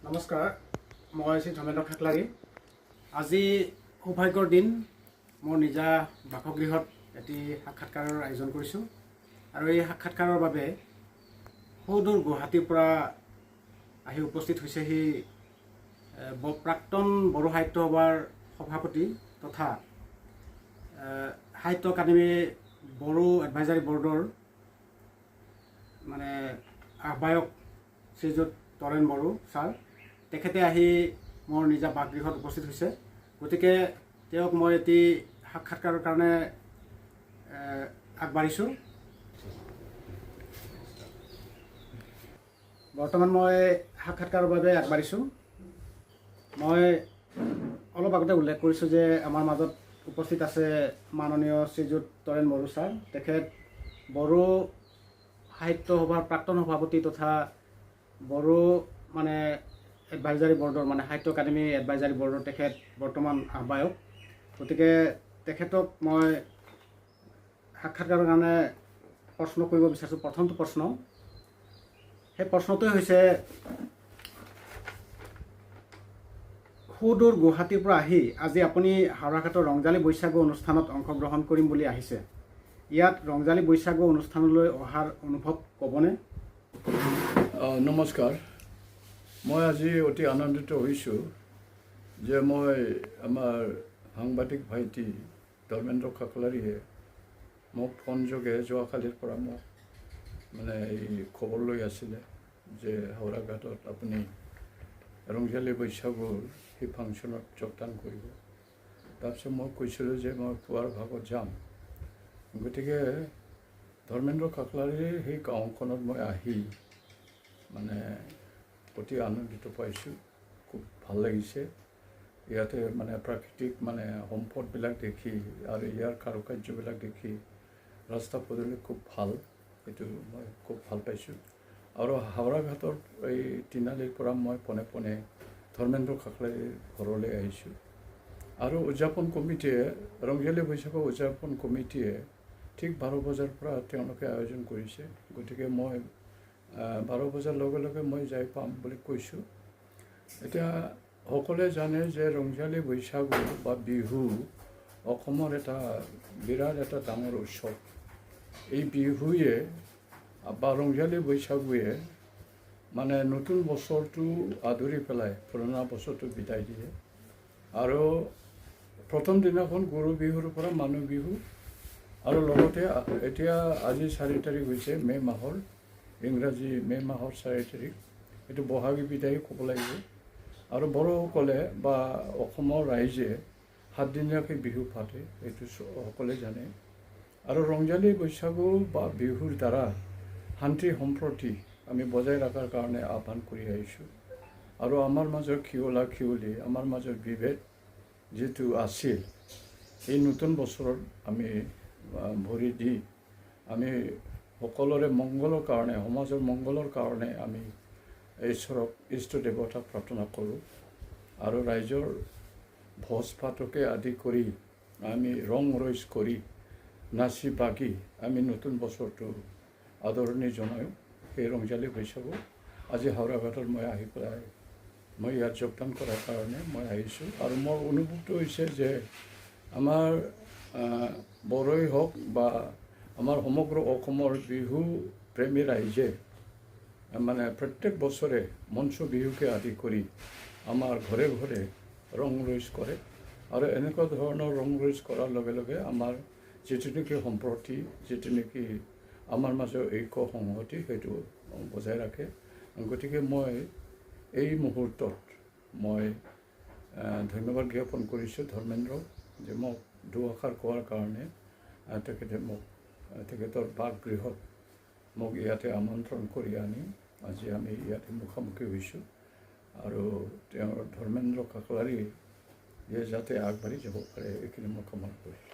নমস্কাৰ, মই শ্ৰী ধৰ্মেন্দ্ৰ খাকলাৰী। আজি সৌভাগ্যৰ দিন। মোৰ নিজা বাসগৃহত এটি সাক্ষাৎকাৰৰ আয়োজন কৰিছোঁ আৰু এই সাক্ষাৎকাৰৰ বাবে সুদূৰ গুৱাহাটীৰ পৰা আহি উপস্থিত হৈছেহি প্ৰাক্তন বড়ো সাহিত্য সভাৰ সভাপতি তথা সাহিত্য একাডেমী বড়ো এডভাইজাৰী বৰ্ডৰ আহ্বায়ক শ্ৰীযুত তৰেণ বড়ো ছাৰ। তেখেতে আহি মোৰ নিজা বাসগৃহত উপস্থিত হৈছে। গতিকে তেওঁক মই এটি সাক্ষাৎকাৰৰ কাৰণে আগবাঢ়িছোঁ। বৰ্তমান মই সাক্ষাৎকাৰৰ বাবে আগবাঢ়িছোঁ। মই অলপ আগতে উল্লেখ কৰিছোঁ যে আমাৰ মাজত উপস্থিত আছে মাননীয় শ্ৰীযুত তৰেণ বড়ো ছাৰ। তেখেত বড়ো সাহিত্য সভাৰ প্ৰাক্তন সভাপতি তথা বড়ো এডভাইজাৰী বৰ্ডৰ সাহিত্য একাডেমী এডভাইজাৰী বৰ্ডৰ তেখেত বৰ্তমান আহ্বায়ক। গতিকে তেখেতক মই সাক্ষাৎকাৰৰ কাৰণে প্ৰশ্ন কৰিব বিচাৰিছোঁ। প্ৰথমটো প্ৰশ্ন, সেই প্ৰশ্নটোৱে হৈছে, সুদূৰ গুৱাহাটীৰ পৰা আহি আজি আপুনি হাওৰাঘাটৰ ৰংজালী বৈশাগু অনুষ্ঠানত অংশগ্ৰহণ কৰিম বুলি আহিছে। ইয়াত ৰংজালী বৈশাগু অনুষ্ঠানলৈ অহাৰ অনুভৱ ক'বনে? নমস্কাৰ। মই আজি অতি আনন্দিত হৈছোঁ যে মই আমাৰ সাংবাদিক ভাইটি ধৰ্মেন্দ্ৰ খাকলাৰীয়ে মোক ফোনযোগে যোৱাকালিৰ পৰা মোক এই খবৰ লৈ আছিলে যে হাওৰাঘাটত আপুনি ৰংজালী বৈশাগুৰ সেই ফাংচনত যোগদান কৰিব। তাৰপিছত মই কৈছিলোঁ যে মই পুৱাৰ ভাগত যাম। গতিকে ধৰ্মেন্দ্ৰ খাকলাৰীৰ সেই গাঁওখনত মই আহি অতি আনন্দিত পাইছোঁ। খুব ভাল লাগিছে। ইয়াতে প্ৰাকৃতিক সম্পদবিলাক দেখি আৰু ইয়াৰ কাৰুকাৰ্যবিলাক দেখি ৰাস্তা পদূলি খুব ভাল, এইটো মই খুব ভাল পাইছোঁ। আৰু হাওৰাঘাটৰ এই তিনিআলিৰ পৰা মই পোনে পোনে ধৰ্মেন্দ্ৰ খাকলাৰীৰ ঘৰলৈ আহিছোঁ। আৰু উদযাপন কমিটিয়ে ৰংজালী বৈশাগু উদযাপন কমিটিয়ে ঠিক 12 বজাৰ পৰা তেওঁলোকে আয়োজন কৰিছে। গতিকে মই 12 বজাৰ লগে লগে মই যাই পাম বুলি কৈছোঁ। এতিয়া সকলোৱে জানে যে ৰংজালী বৈশাগু বা বিহু অসমৰ এটা বিৰাট এটা ডাঙৰ উৎসৱ। এই বিহুৱে বা ৰংজালী বৈশাগুৱে নতুন বছৰটো আদৰি পেলাই পুৰণা বছৰটো বিদায় দিয়ে। আৰু প্ৰথম দিনাখন গৰু বিহুৰ পৰা মানুহ বিহু, আৰু লগতে এতিয়া আজি 4 তাৰিখ হৈছে মে' মাহৰ, ইংৰাজী মে' মাহৰ 4 তাৰিখ। এইটো বহাগী বিদায় ক'ব লাগিব। আৰু বড়োসকলে বা অসমৰ ৰাইজে 7 দিনীয়াকৈ বিহু পাতে, এইটো সকলোৱে জানে। আৰু ৰংজালী বৈশাগু বা বিহুৰ দ্বাৰা শান্তি সম্প্ৰীতি আমি বজাই ৰখাৰ কাৰণে আহ্বান কৰি আহিছোঁ। আৰু আমাৰ মাজৰ খিয়লা খিয়লি, আমাৰ মাজৰ বিভেদ যিটো আছিল, এই নতুন বছৰত আমি ভৰি দি আমি সকলোৰে মংগলৰ কাৰণে, সমাজৰ মংগলৰ কাৰণে আমি ঈশ্বৰক, ইষ্ট দেৱতাক প্ৰাৰ্থনা কৰোঁ। আৰু ৰাইজৰ ভোজ ভাতকে আদি কৰি আমি ৰং ৰইচ কৰি নাচি বাগি আমি নতুন বছৰটো আদৰণি জনাওঁ। সেই ৰংজালী বৈশাগু আজি হাওৰাঘাটত মই আহি পেলাই মই ইয়াত যোগদান কৰাৰ কাৰণে মই আহিছোঁ। আৰু মোৰ অনুভৱটো হৈছে যে আমাৰ বড়োই হওক বা আমাৰ সমগ্ৰ অসমৰ বিহু প্ৰেমী ৰাইজে প্ৰত্যেক বছৰে মঞ্চ বিহুকে আদি কৰি আমাৰ ঘৰে ঘৰে ৰং ৰইচ কৰে। আৰু এনেকুৱা ধৰণৰ ৰং ৰইচ কৰাৰ লগে লগে আমাৰ যিটো নেকি সম্প্ৰীতি, যিটো নেকি আমাৰ মাজৰ ঐক্য সংহতি, সেইটো বজাই ৰাখে। গতিকে মই এই মুহূৰ্তত মই ধন্যবাদ জ্ঞাপন কৰিছোঁ ধৰ্মেন্দ্ৰক যে মোক দুআষাৰ কোৱাৰ কাৰণে। তেখেতে মোক তেখেতৰ বাসগৃহত মোক ইয়াতে আমন্ত্ৰণ কৰি আনি আজি আমি ইয়াতে মুখামুখি হৈছোঁ। আৰু তেওঁৰ ধৰ্মেন্দ্ৰ খাকলাৰী যাতে আগবাঢ়ি যাব পাৰে, এইখিনি মই কামনা কৰিছোঁ।